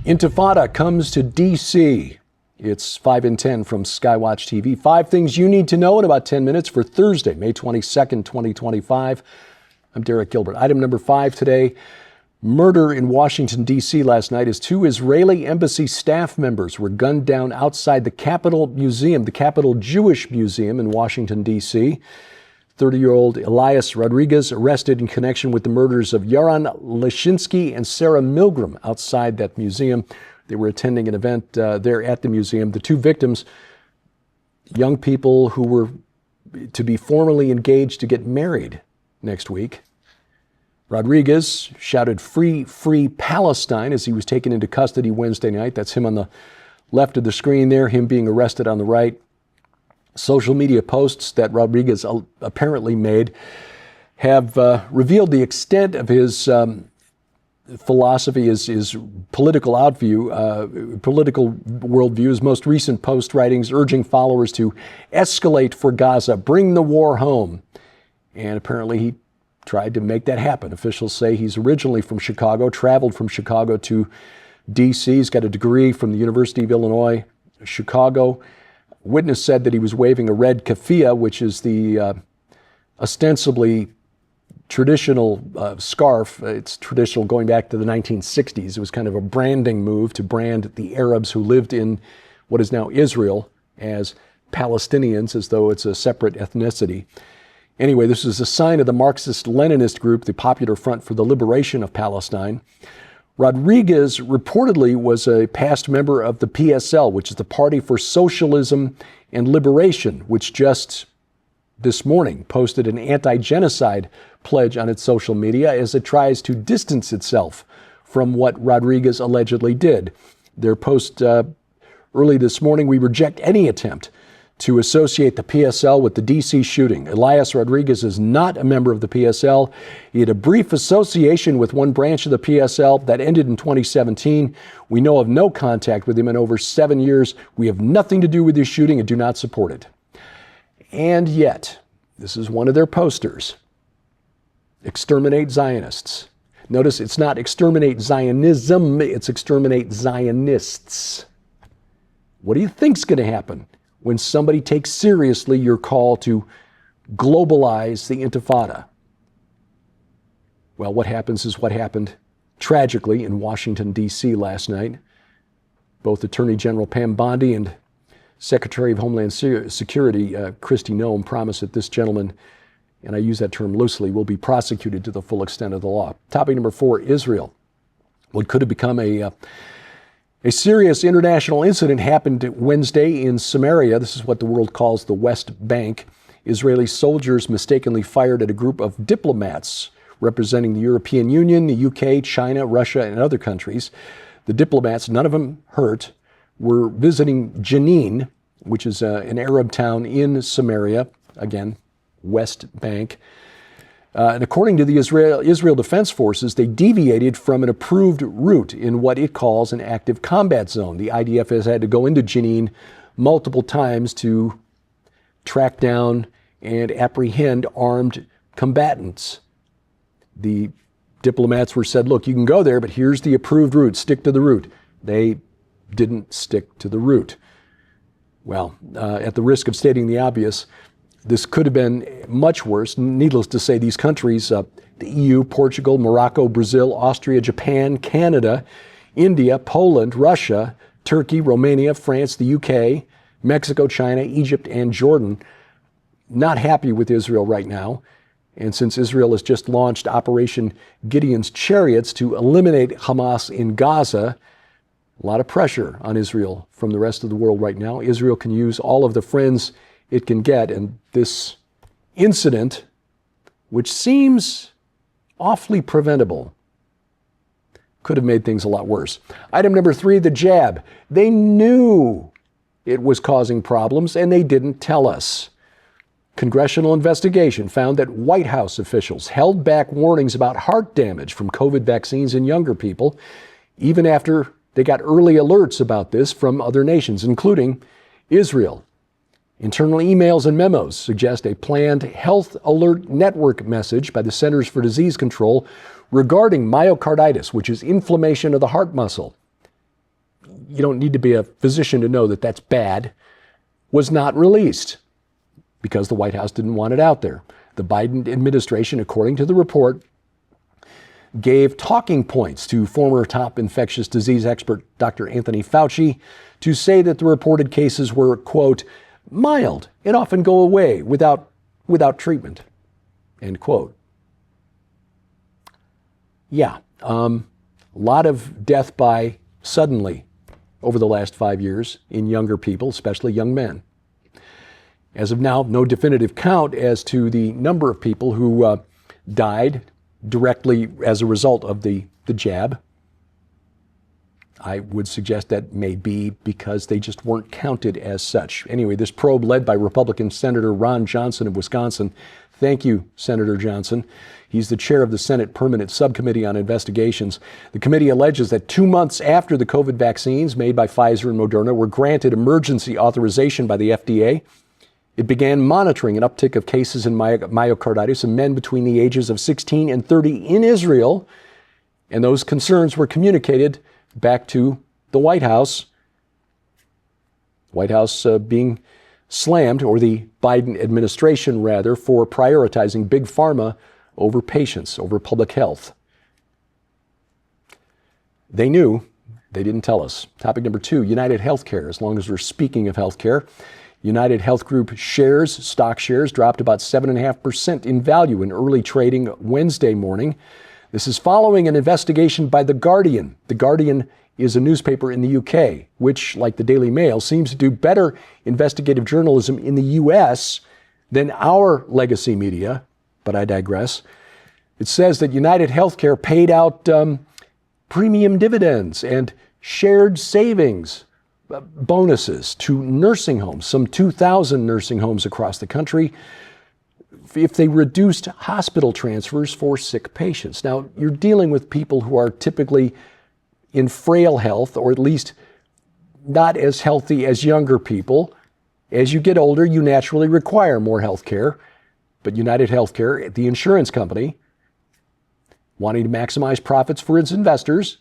Intifada comes to D.C. It's 5 and 10 from SkyWatchTV. 5 things you need to know in about 10 minutes for Thursday, May 22nd, 2025. I'm Derek Gilbert. Item number 5 today. Murder in Washington, D.C. last night as 2 Israeli embassy staff members were gunned down outside the Capitol Museum, the Capitol Jewish Museum in Washington, D.C. 30-year-old Elias Rodriguez arrested in connection with the murders of Yaron Leshinsky and Sarah Milgram outside that museum. They were attending an event there at the museum. The 2 victims, young people who were to be formally engaged to get married next week. Rodriguez shouted, "Free, free Palestine," as he was taken into custody Wednesday night. That's him on the left of the screen there, him being arrested on the right. Social media posts that Rodriguez apparently made have revealed the extent of his philosophy, his political political worldview. His most recent post writings urging followers to escalate for Gaza, bring the war home. And apparently he tried to make that happen. Officials say he's originally from Chicago, traveled from Chicago to D.C. He's got a degree from the University of Illinois, Chicago. Witness said that he was waving a red keffiyeh, which is the ostensibly traditional scarf. It's traditional going back to the 1960s. It was kind of a branding move to brand the Arabs who lived in what is now Israel as Palestinians, as though it's a separate ethnicity. Anyway, this is a sign of the Marxist-Leninist group, the Popular Front for the Liberation of Palestine. Rodriguez reportedly was a past member of the PSL, which is the Party for Socialism and Liberation, which just this morning posted an anti-genocide pledge on its social media as it tries to distance itself from what Rodriguez allegedly did. Their post early this morning: "We reject any attempt to associate the PSL with the D.C. shooting. Elias Rodriguez is not a member of the PSL. He had a brief association with one branch of the PSL that ended in 2017. We know of no contact with him in over 7 years. We have nothing to do with this shooting and do not support it." And yet, this is one of their posters: exterminate Zionists. Notice it's not exterminate Zionism, it's exterminate Zionists. What do you think's going to happen when somebody takes seriously your call to globalize the Intifada? Well, what happens is what happened tragically in Washington, D.C. last night. Both Attorney General Pam Bondi and Secretary of Homeland Security Kristi Noem promised that this gentleman, and I use that term loosely, will be prosecuted to the full extent of the law. Topic number 4, Israel. What could have become a serious international incident happened Wednesday in Samaria. This is what the world calls the West Bank. Israeli soldiers mistakenly fired at a group of diplomats representing the European Union, the UK, China, Russia, and other countries. The diplomats, none of them hurt, were visiting Jenin, which is an Arab town in Samaria, again, West Bank. And according to the Israel Defense Forces, they deviated from an approved route in what it calls an active combat zone. The IDF has had to go into Jenin multiple times to track down and apprehend armed combatants. The diplomats were said, look, you can go there, but here's the approved route. Stick to the route. They didn't stick to the route. Well, at the risk of stating the obvious, this could have been much worse. Needless to say, these countries, the EU, Portugal, Morocco, Brazil, Austria, Japan, Canada, India, Poland, Russia, Turkey, Romania, France, the UK, Mexico, China, Egypt, and Jordan, not happy with Israel right now. And since Israel has just launched Operation Gideon's Chariots to eliminate Hamas in Gaza, a lot of pressure on Israel from the rest of the world right now. Israel can use all of the friends it can get, and this incident, which seems awfully preventable, could have made things a lot worse. Item number 3, the jab. They knew it was causing problems, and they didn't tell us. Congressional investigation found that White House officials held back warnings about heart damage from COVID vaccines in younger people, even after they got early alerts about this from other nations, including Israel. Internal emails and memos suggest a planned health alert network message by the Centers for Disease Control regarding myocarditis, which is inflammation of the heart muscle. you don't need to be a physician to know that that's bad, was not released because the White House didn't want it out there. The Biden administration, according to the report, gave talking points to former top infectious disease expert Dr. Anthony Fauci to say that the reported cases were, quote, mild and often go away without treatment, end quote. Yeah, a lot of death by suddenly over the last 5 years in younger people, especially young men. As of now, no definitive count as to the number of people who died directly as a result of the jab. I would suggest that may be because they just weren't counted as such. Anyway, this probe led by Republican Senator Ron Johnson of Wisconsin. Thank you, Senator Johnson. He's the chair of the Senate Permanent Subcommittee on Investigations. The committee alleges that 2 months after the COVID vaccines made by Pfizer and Moderna were granted emergency authorization by the FDA, it began monitoring an uptick of cases in myocarditis in men between the ages of 16 and 30 in Israel, and those concerns were communicated back to the White House. White House being slammed, or the Biden administration rather, for prioritizing big pharma over patients, over public health. They knew, they didn't tell us. Topic number 2, United Healthcare. As long as we're speaking of healthcare, United Health Group shares, stock shares, dropped about 7.5% in value in early trading Wednesday morning. This is following an investigation by The Guardian. The Guardian is a newspaper in the UK, which, like the Daily Mail, seems to do better investigative journalism in the US than our legacy media, but I digress. It says that United Healthcare paid out premium dividends and shared savings bonuses to nursing homes, some 2,000 nursing homes across the country, if they reduced hospital transfers for sick patients. Now, you're dealing with people who are typically in frail health, or at least not as healthy as younger people. As you get older, you naturally require more health care. But United Healthcare, the insurance company, wanting to maximize profits for its investors,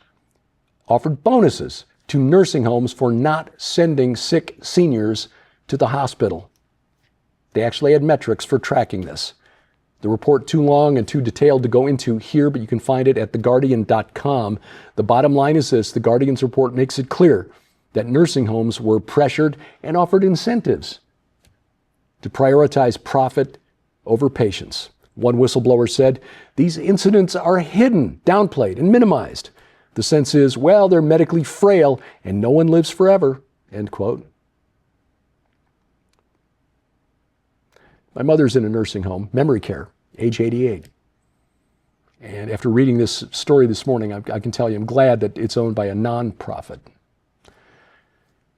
offered bonuses to nursing homes for not sending sick seniors to the hospital. They actually had metrics for tracking this. The report too long and too detailed to go into here, but you can find it at theguardian.com. The bottom line is this: the Guardian's report makes it clear that nursing homes were pressured and offered incentives to prioritize profit over patients. One whistleblower said, these incidents are hidden, downplayed, and minimized. The sense is, well, they're medically frail and no one lives forever, end quote. My mother's in a nursing home, memory care, age 88. And after reading this story this morning, I can tell you I'm glad that it's owned by a nonprofit.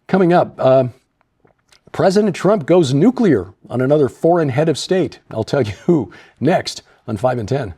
Coming up, President Trump goes nuclear on another foreign head of state. I'll tell you who next on 5 and 10.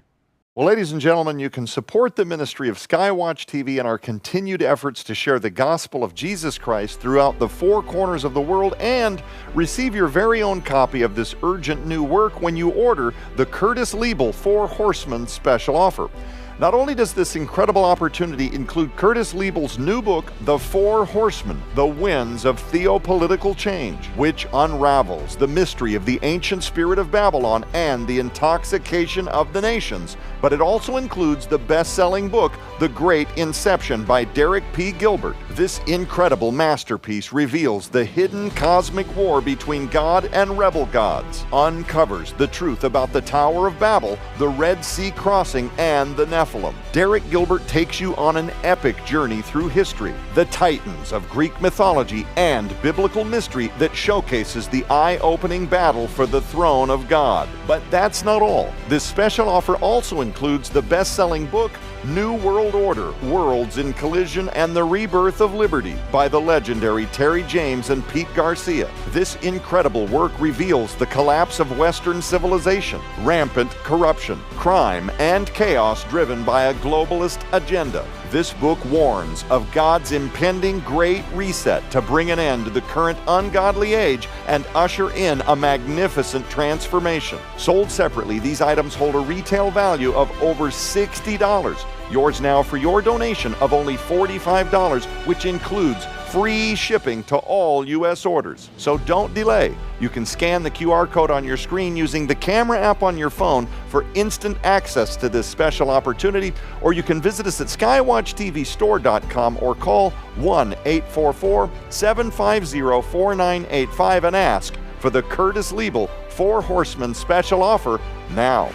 Well, ladies and gentlemen, you can support the ministry of SkyWatchTV and our continued efforts to share the gospel of Jesus Christ throughout the 4 corners of the world, and receive your very own copy of this urgent new work when you order the Curtis Liebel 4 Horsemen special offer. Not only does this incredible opportunity include Curtis Liebel's new book, The 4 Horsemen, The Winds of Theopolitical Change, which unravels the mystery of the ancient spirit of Babylon and the intoxication of the nations, but it also includes the best-selling book, The Great Inception by Derek P. Gilbert. This incredible masterpiece reveals the hidden cosmic war between God and rebel gods, uncovers the truth about the Tower of Babel, the Red Sea crossing, and the Nephilim. Derek Gilbert takes you on an epic journey through history, the titans of Greek mythology, and biblical mystery that showcases the eye-opening battle for the throne of God. But that's not all. This special offer also includes the best-selling book, New World Order, Worlds in Collision and the Rebirth of Liberty by the legendary Terry James and Pete Garcia. This incredible work reveals the collapse of Western civilization, rampant corruption, crime, and chaos driven by a globalist agenda. This book warns of God's impending great reset to bring an end to the current ungodly age and usher in a magnificent transformation. Sold separately, these items hold a retail value of over $60. Yours now for your donation of only $45, which includes free shipping to all U.S. orders. So don't delay. You can scan the QR code on your screen using the camera app on your phone for instant access to this special opportunity, or you can visit us at skywatchtvstore.com or call 1-844-750-4985 and ask for the Curtis Liebel 4 Horsemen special offer now.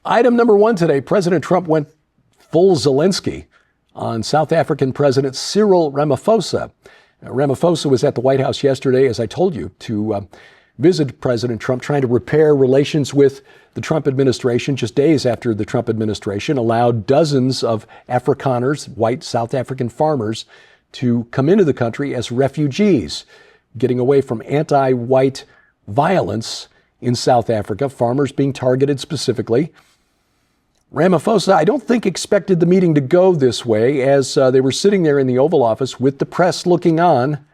Item number 1 today, President Trump went full Zelensky on South African President Cyril Ramaphosa. Ramaphosa was at the White House yesterday, as I told you, to visit President Trump, trying to repair relations with the Trump administration. Just days after the Trump administration allowed dozens of Afrikaners, white South African farmers, to come into the country as refugees, getting away from anti-white violence in South Africa, farmers being targeted specifically. Ramaphosa, I don't think, expected the meeting to go this way. As they were sitting there in the Oval Office with the press looking on,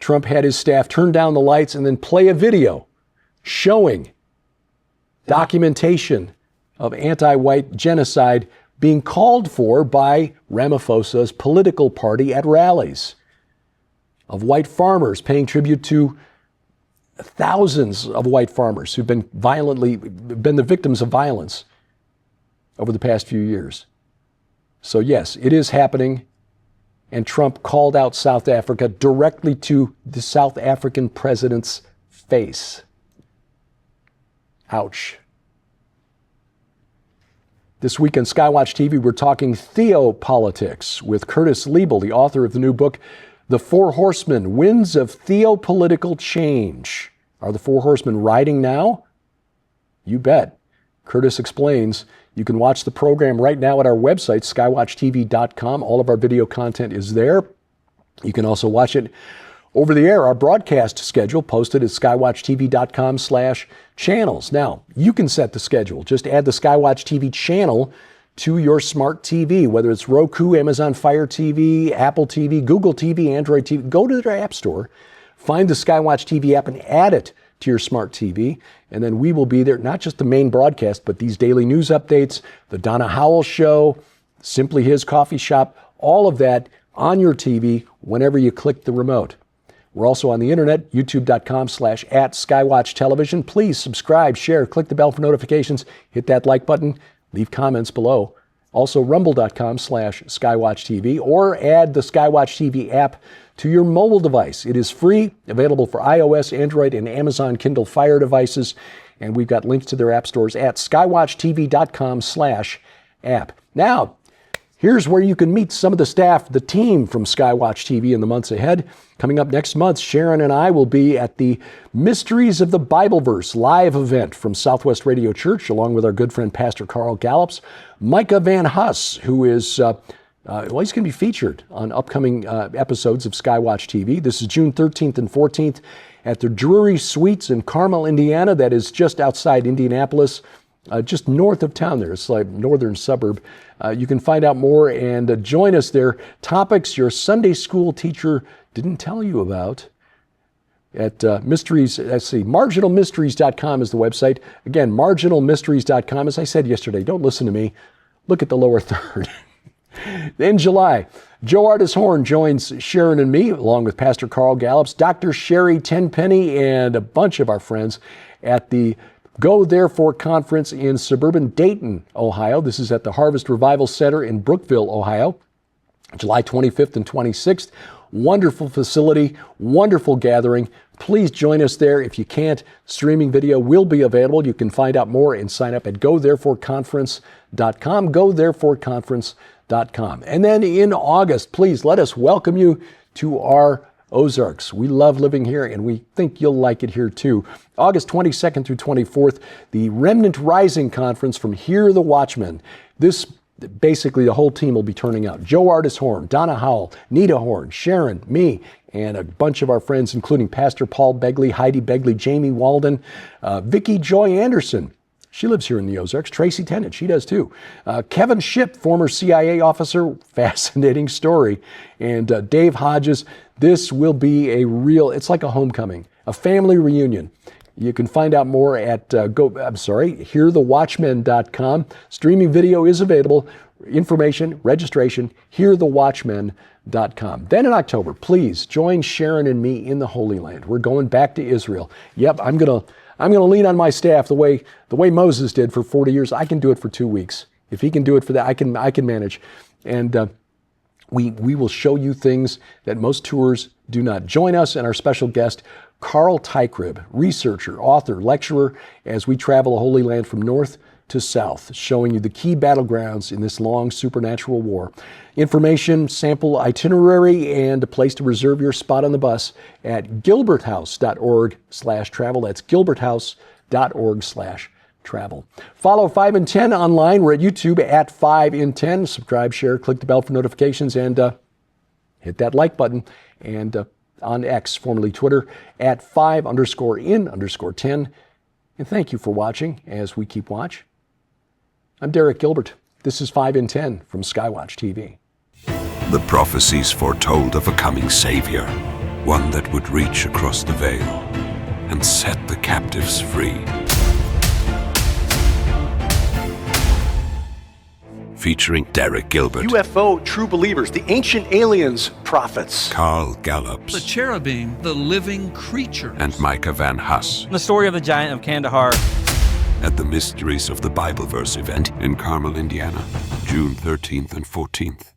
Trump had his staff turn down the lights and then play a video showing documentation of anti-white genocide being called for by Ramaphosa's political party at rallies, of white farmers paying tribute to thousands of white farmers who've been the victims of violence over the past few years. So yes, it is happening. And Trump called out South Africa directly to the South African president's face. Ouch. This week on SkyWatch TV, we're talking theopolitics with Curtis Liebel, the author of the new book, The 4 Horsemen, Winds of Theopolitical Change. Are the 4 horsemen riding now? You bet. Curtis explains. You can watch the program right now at our website, skywatchtv.com. All of our video content is there. You can also watch it over the air, our broadcast schedule posted at skywatchtv.com/channels. Now, you can set the schedule. Just add the SkyWatch TV channel to your smart TV, whether it's Roku, Amazon Fire TV, Apple TV, Google TV, Android TV. Go to their app store, find the SkyWatch TV app and add it to your smart TV. And then we will be there, not just the main broadcast, but these daily news updates, the Donna Howell Show, Simply His Coffee Shop, all of that on your TV whenever you click the remote. We're also on the internet, youtube.com/@SkyWatchTelevision. Please subscribe, share, click the bell for notifications, hit that like button, leave comments below. Also, rumble.com/SkyWatchTV, or add the SkyWatch TV app to your mobile device. It is free, available for iOS, Android, and Amazon Kindle Fire devices. And we've got links to their app stores at skywatchtv.com/app. Now, here's where you can meet some of the staff, the team from SkyWatch TV in the months ahead. Coming up next month, Sharon and I will be at the Mysteries of the Bibleverse live event from Southwest Radio Church, along with our good friend Pastor Carl Gallups. Micah Van Huss, who is, he's going to be featured on upcoming episodes of SkyWatch TV. This is June 13th and 14th at the Drury Suites in Carmel, Indiana. That is just outside Indianapolis, just north of town there. It's like northern suburb. You can find out more and join us there. Topics your Sunday school teacher didn't tell you about at mysteries. Let's see, marginalmysteries.com is the website. Again, marginalmysteries.com. As I said yesterday, don't listen to me. Look at the lower third. In July, Joe Artis Horn joins Sharon and me, along with Pastor Carl Gallups, Dr. Sherry Tenpenny, and a bunch of our friends at the Go Therefore Conference in suburban Dayton, Ohio. This is at the Harvest Revival Center in Brookville, Ohio, July 25th and 26th. Wonderful facility, wonderful gathering. Please join us there. If you can't, streaming video will be available. You can find out more and sign up at gothereforeconference.com, gothereforeconference.com. And then in August, please let us welcome you to our Ozarks. We love living here, and we think you'll like it here too. August 22nd through 24th, the Remnant Rising Conference from Hear the Watchmen. This basically the whole team will be turning out. Joe Artis Horn, Donna Howell, Nita Horn, Sharon, me, and a bunch of our friends, including Pastor Paul Begley, Heidi Begley, Jamie Walden, Vicki Joy Anderson. She lives here in the Ozarks. Tracy Tennant, she does too. Kevin Shipp, former CIA officer, fascinating story. And Dave Hodges. This will be it's like a homecoming, a family reunion. You can find out more at hearthewatchmen.com. Streaming video is available Information, registration, hearthewatchmen.com. Then in October, please join Sharon and me in the Holy Land. We're going back to Israel. Yep, I'm gonna lean on my staff the way Moses did for 40 years. I can do it for 2 weeks. If he can do it for that, I can manage. And we will show you things that most tours do not. Join us and our special guest, Carl Gallups, researcher, author, lecturer, as we travel the Holy Land from north to south, showing you the key battlegrounds in this long supernatural war. Information, sample itinerary, and a place to reserve your spot on the bus at gilberthouse.org/travel. That's gilberthouse.org/travel. Follow 5 in 10 online. We're at YouTube at 5 in 10. Subscribe, share, click the bell for notifications, and hit that like button. And on X, formerly Twitter, at 5_in_10. And thank you for watching as we keep watch. I'm Derek Gilbert. This is 5 in 10 from SkyWatch TV. The prophecies foretold of a coming Savior, one that would reach across the veil and set the captives free. Featuring Derek Gilbert, UFO True Believers, the Ancient Aliens Prophets, Carl Gallups, the cherubim, the living creature, and Micah Van Huss. The story of the giant of Kandahar. At the Mysteries of the Bibleverse event in Carmel, Indiana, June 13th and 14th.